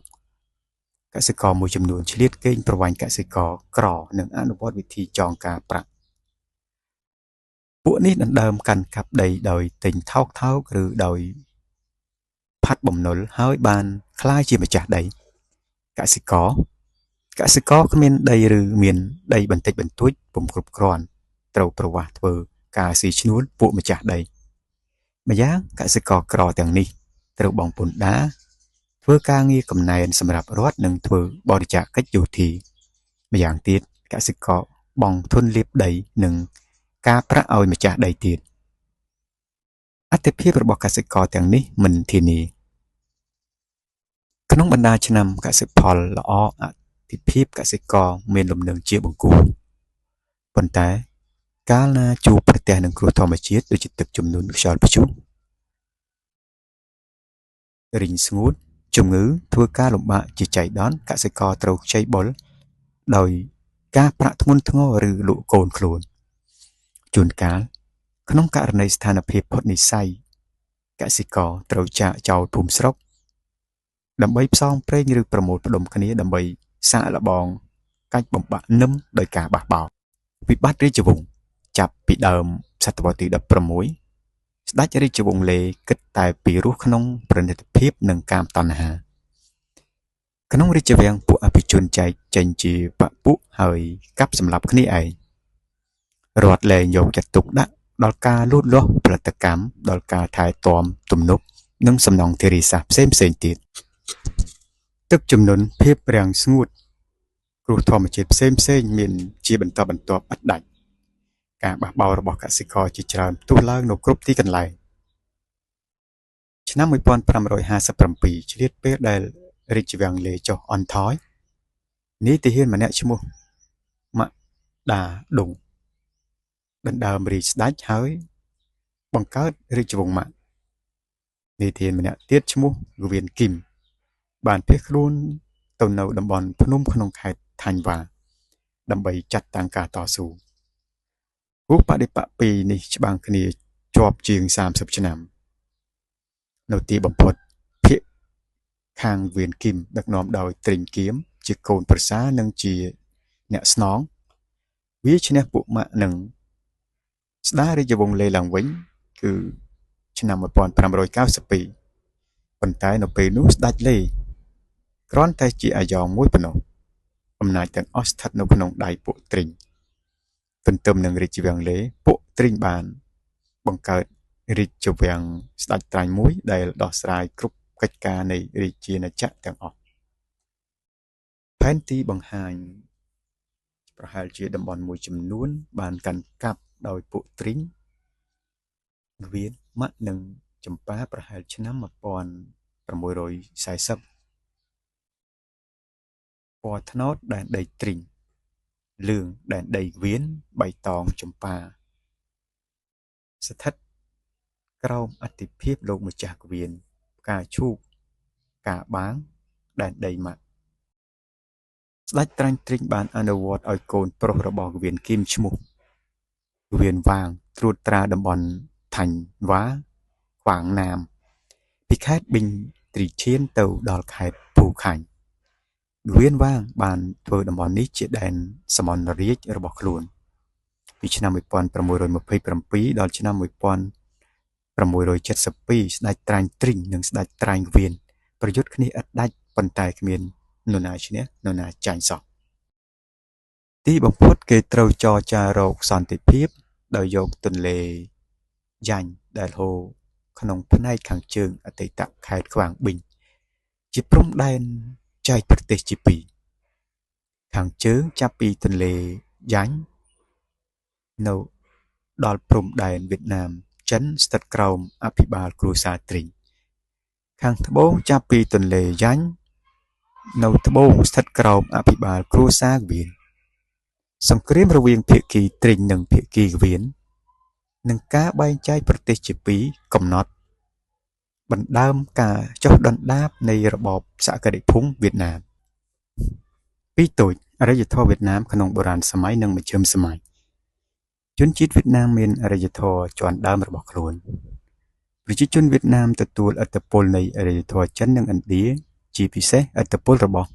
កសិករមួយចំនួនឆ្លៀតកេងប្រវ័ញ្ចកសិករក្រនិងអនុវត្តវិធីចងការប្រាក់ពួកនេះដណ្ដើមកាន់កាប់ដីដោយទិញថោកឬដោយផាត់បំណុលហើយបានក្លាយជាម្ចាស់ដីកសិករគ្មានដីឬមានដីបន្តិចបន្តួចពុំគ្រប់គ្រាន់ត្រូវប្រវាស់ធ្វើការស៊ីឈ្នួលពួកម្ចាស់ដីម្យ៉ាងកសិករក្រទាំងនេះត្រូវបង់ពន្ធដារធ្វើការងារកំណែនសម្រាប់រដ្ឋនិងធ្វើបរិច្ចាគកិច្ចយោធាម្យ៉ាងទៀតកសិករបង់ធនលាភដីនិងការប្រាក់ឲ្យម្ចាស់ដីទៀតអត្ថិភាពរបស់កសិករទាំងនេះមិនធានាក្នុងបណ្ដាឆ្នាំកសិផលល្អអត្ថិភាពកសិករមានលំនឹងជាបង្គួរប៉ុន្តែកាលណាជួបប្រទះនឹងគ្រោះធម្មជាតិដូចជាទឹកជំនន់ខ្យល់ព្យុះរីងស្ងួតជំងឺធ្វើការលំបាកជាចៃដន្យកសិករត្រូវខ្ចីបុលដោយការប្រាក់ធ្ងន់ធ្ងរឬលក់កូនខ្លួនជួនកាលក្នុងករណីស្ថានភាពផុតនិស្ស័យកសិករត្រូវចាកចោលភូមិស្រុកដើម្បីផ្សងព្រេងឬប្រមូលផ្ដុំគ្នាដើម្បីសាកល្បងកាច់បំបាក់នឹមដោយការបះបោរវិបត្តិរាជវង្សចាប់ពីដើមសតវត្សទី16ស្ដេចរាជវង្សឡេគិតតែពីរស់ក្នុងប្រណិតភាពនិងកាមតណ្ហាក្នុងរាជវាំងពួកអភិជនចែកចេញជាបពុហើយកាប់សម្លាប់គ្នាឯងរដ្ឋលែងយកចិត្តទុកដាក់ដល់ការលូតលាស់ផលិតកម្មដល់ការថែទាំទំនប់និងសំណង់ធារាសាស្ត្រផ្សេងទៀតទឹកជំនន់ភាពរាំងស្ងួតគ្រោះធម្មជាតិផ្សេងមានជាបន្តបន្ទាប់ឥតដាច់ការបះបោររបស់កសិករជាច្រើនផ្ទុះឡើងនៅគ្រប់ទីកន្លែងឆ្នាំ1557ឆ្លៀតពេលដែលរាជវាំងលេចុះអន់ថយនាយទាហានម្នាក់ឈ្មោះម៉ាក់ដាដុងដណ្ដើមរាជស្ដេចហើយបង្កើតរាជវង្សម៉ាក់នាយទាហានម្នាក់ទៀតឈ្មោះងវៀនគីមបានភៀសខ្លួនទៅនៅតំបន់ភ្នំក្នុងខេត្តថាញ់វ៉ាដើម្បីចាត់តាំងការតស៊ូគូបដិបកពីរនេះច្បាំងគ្នាជាប់ជាង30ឆ្នាំនៅទីបំផុតភាគខាងវៀនគីមដឹកនាំដោយទ្រិញគៀមជាកូនប្រសារនិងជាអ្នកស្នងវាឈ្នះពួកម៉ាក់និងស្ដាររាជវង្សឡេឡើងវិញគឺឆ្នាំ1592 ប៉ុន្តែនៅពេលនោះស្ដេចលេគ្រាន់តែជាអាយ៉ងមួយប៉ុណ្ណោះអំណាចទាំងអស់ស្ថិតនៅក្នុងដៃពួកទ្រីងទន្ទឹមនឹងរាជវាំងលេពួកទ្រីងបានបង្កើតរាជវាំងស្ដេចត្រាញ់មួយដែលដោះស្រាយគ្រប់កិច្ចការនៃរាជាណាចក្រទាំងអស់ផែនទីបង្ហាញប្រហែលជាតំបន់មួយចំនួនបានកាន់កាប់ដោយពួកទ្រីងវៀនម៉ាក់និងចម្ប៉ាប្រហែលឆ្នាំ1640ពណ៌ត្នោតដែនដីទ្រីងលឿងដែនដីវៀនបៃតងចម្ប៉ាស្ថិតក្រោមអធិភាពលោកម្ចាស់វៀនផ្កាឈូកការបាងដែនដីម៉ាក់ស្ដេចត្រាញ់ទ្រីងបានអនុវត្តឲ្យកូនប្រុសរបស់វៀនគីមឈ្មោះវៀនវាងត្រួតត្រាតំបន់ថាញ់វ៉ាខ្វាងណាមពីខេត្តប៊ីងទ្រីឈៀនទៅដល់ខេត្តភូខាញ់វៀនវាងបានធ្វើតំបន់នេះជាដែនសមនរាជរបស់ខ្លួនពីឆ្នាំ1627ដល់ឆ្នាំ1672ស្ដេចត្រាញ់ទ្រីងនិងស្ដេចត្រាញ់វៀនប្រយុទ្ធគ្នាឥតដាច់ប៉ុន្តែគ្មាននរណាឈ្នះនរណាចាញ់សោះទីបំផុតគេត្រូវចរចារកសន្តិភាពដោយយកទន្លេយ៉ាញ់ដែលហូរក្នុងផ្នែកខាងជើងអតីតខេត្តខ្វាងប៊ីងជាព្រំដែនចែកប្រទេសជាពីរខាងជើងចាប់ពីទន្លេយ៉ាញ់នៅដល់ព្រំដែនវៀតណាមចិនស្ថិតក្រោមអភិបាលគ្រួសារទ្រីងខាងត្បូងចាប់ពីទន្លេយ៉ាញ់នៅត្បូងស្ថិតក្រោមអភិបាលគ្រួសារវៀនសង្គ្រាមរវាងភាគីទ្រីងនិងភាគីវៀននិងការបែងចែកប្រទេសជាពីរកំណត់បណ្ដើមការចុះដណ្ដាបនៃរបបសក្តិភូមិវៀតណាមពីតូចអរិយធម៌វៀតណាមក្នុងបុរាណសម័យនិងមជ្ឈិមសម័យជនជាតិវៀតណាមមានអរិយធម៌ជាន់ដើមរបស់ខ្លួនប្រជាជនវៀតណាមទទួលឥទ្ធិពលនៃអរិយធម៌ចិននិងឥណ្ឌាជាពិសេសឥទ្ធិពលរបស់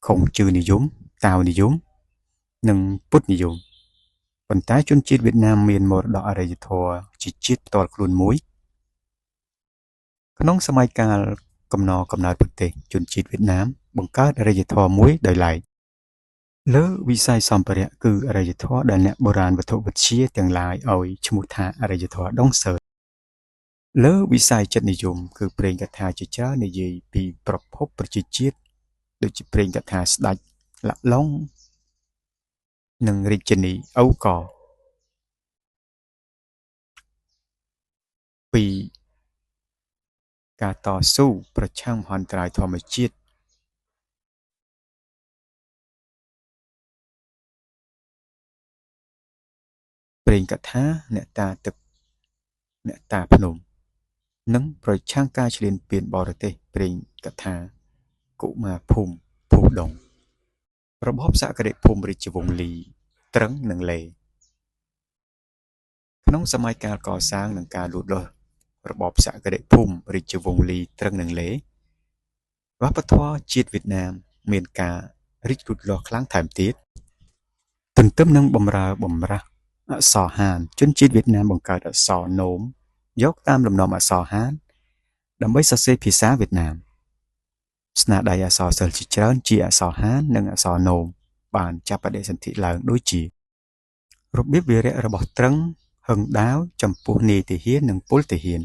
ខុងជឿនិយមតាវនិយមនិងពុទ្ធនិយមប៉ុន្តែជនជាតិវៀតណាមមានមរតកអរិយធម៌ជាជាតិផ្ទាល់ខ្លួនមួយក្នុងសម័យកាលកំណើតប្រទេសជនជាតិវៀតណាមបង្កើតអរិយធម៌មួយដោយឡែកលើវិស័យសម្ភារៈគឺអរិយធម៌ដែលអ្នកបុរាណវត្ថុវិទ្យាទាំងឡាយឲ្យឈ្មោះថាអរិយធម៌ដងសើចលើវិស័យចិត្តនិយមគឺព្រេងកថាជាច្រើននិយាយពីប្រភពប្រជាជាតិដូចជាព្រេងកថាស្ដេចឡាក់ឡុងនិងរាជិនីអូកពីការតស៊ូប្រឆាំងមហន្តរាយធម្មជាតិព្រេងកថាអ្នកតាទឹកអ្នកតាភ្នំនិងប្រឆាំងការឈ្លានពានបរទេសព្រេងកថាកុមារភូមិភូដុងរបបសក្តិភូមិរាជវង្សលីត្រឹងនិងលេក្នុងសម័យកាលកសាងនិងការលូតលាស់របបសក្តិភូមិរាជវង្សលីត្រឹងនិងលេវប្បធម៌ជាតិវៀតណាមមានការរីកលូតលាស់ខ្លាំងថែមទៀតទន្ទឹមនឹងបម្រើបំរាស់អក្សរហានជនជាតិវៀតណាមបង្កើតអក្សរនោមយកតាមលំនាំអក្សរហានដើម្បីសរសេរភាសាវៀតណាមស្នាដៃអក្សរសិល្ប៍ជាច្រើនជាអក្សរហាននិងអក្សរនោមបានចាប់បដិសន្ធិឡើងដូចជារបៀបវារៈរបស់ត្រឹងហឹងដាវចំពោះនាយទាហាននិងពលទាហាន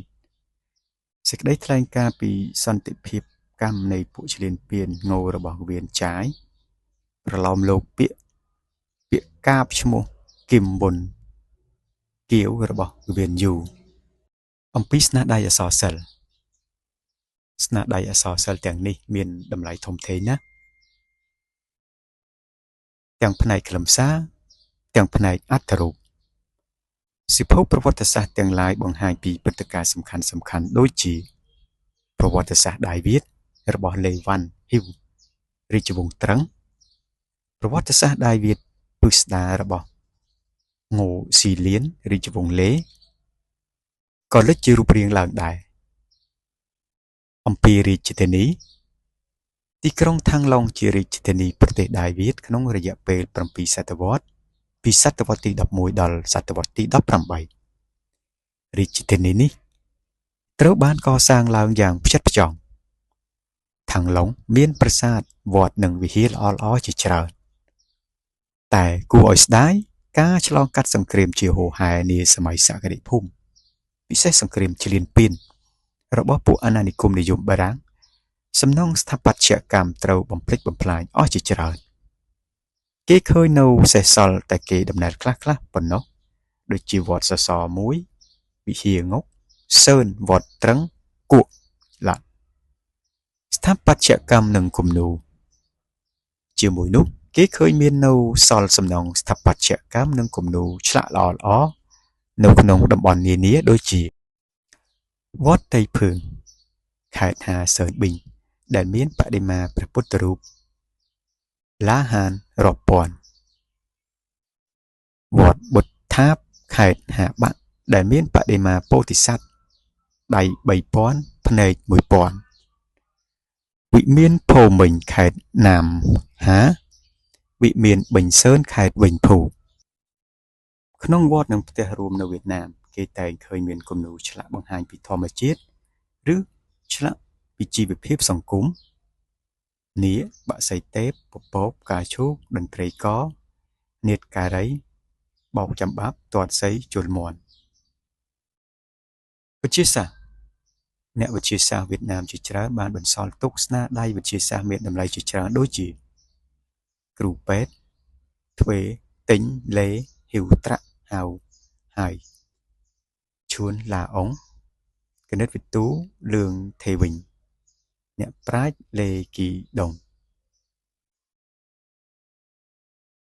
សេចក្តីថ្លែងការណ៍ពីសន្តិភាពកម្មនៃពួកឈ្លានពានងោរបស់វៀនចាយប្រឡោមលោកពាក្យកាបឈ្មោះគឹមប៊ុនគៀវរបស់វៀនយូអំពីស្នាដៃអក្សរសិល្ប៍ស្នាដៃអក្សរសិល្ប៍ទាំងនេះមានតម្លៃធំធេងណាស់ទាំងផ្នែកខ្លឹមសារទាំងផ្នែកអត្ថរូបសៀវភៅប្រវត្តិសាស្ត្រទាំងឡាយបង្ហាញពីព្រឹត្តិការណ៍សំខាន់ៗដូចជាប្រវត្តិសាស្ត្រដៃវៀតរបស់លេវ៉ាន់ហ៊ីវរាជវង្សត្រឹងប្រវត្តិសាស្ត្រដៃវៀតពិស្ដាររបស់ងូស៊ីលៀនរាជវង្សលេក៏លេចជារូបរាងឡើងដែរអំពីរាជធានីទីក្រុងថាំងឡុងជារាជធានីប្រទេសដៃវៀតក្នុងរយៈពេល7សតវត្សពីសតវត្សទី11ដល់សតវត្សទី18រាជធានីនេះ ត្រូវបានកសាងឡើងយ៉ាងផ្ចិតផ្ចង់ខាងឡុងមានប្រាសាទវត្តនិងវិហារល្អៗជាច្រើនតែគួរឲ្យស្ដាយការឆ្លងកាត់សង្គ្រាមជាហូរហែនាសម័យសក្តិភូមិពិសេសសង្គ្រាមឈ្លានពានរបស់ពួកអាណានិគមនិយមបារាំងសំណង់ស្ថាបត្យកម្មត្រូវបំផ្លិចបំផ្លាញអស់ជាច្រើនគេឃើញនៅសេសសល់តែគេដំណើរខ្លះៗប៉ុណ្ណោះដូចជាវត្តសសរមួយវិហាรงុកសឿនវត្តត្រឹងគួកឡាស្ថាបត្យកម្មនិងគំនូរជាមួយនោះគេឃើញមាននៅសល់សំណង់ស្ថាបត្យកម្មនិងគំនូរឆ្លាក់ល្អៗនៅក្នុងតំបន់នានាដូចជាវត្តតៃភឿងខេត្តហាសើនប៊ីងដែលមានបដិមាព្រះពុទ្ធរូបឡាហានរាប់ពាន់វត្តបុត្រថាបខេត្តហាបាក់ដែលមានបដិមាពោធិសត្វដៃ3000ភ្នែក1000វិមានភូមិន្ទខេត្តណាមហាវិមានប៊ិញសឿនខេត្តវិញភូក្នុងវត្តនិងផ្ទះរួមនៅវៀតណាមគេតែងឃើញមានគំនូរឆ្លាក់បង្ហាញពីធម្មជាតិឬឆ្លាក់ពីជីវភាពសង្គមនាបក្សីទេពពពកផ្កាឈូកតន្ត្រីករនាដការីបោកចំបាប់ទាត់សីជលមន់វិទ្យាសាស្ត្រអ្នកវិទ្យាសាស្ត្រវៀតណាមជាច្រើនបានបន្សល់ទុកស្នាដៃវិទ្យាសាស្ត្រមានតម្លៃជាច្រើនដូចជាគ្រូពេទ្យទ្វេទិញលេហ៊ីវត្រាក់ហៅហើយឈួនឡាអុងគណិតវិទូលឿងទេវិញអ្នកប្រាជ្ញលេគីដុង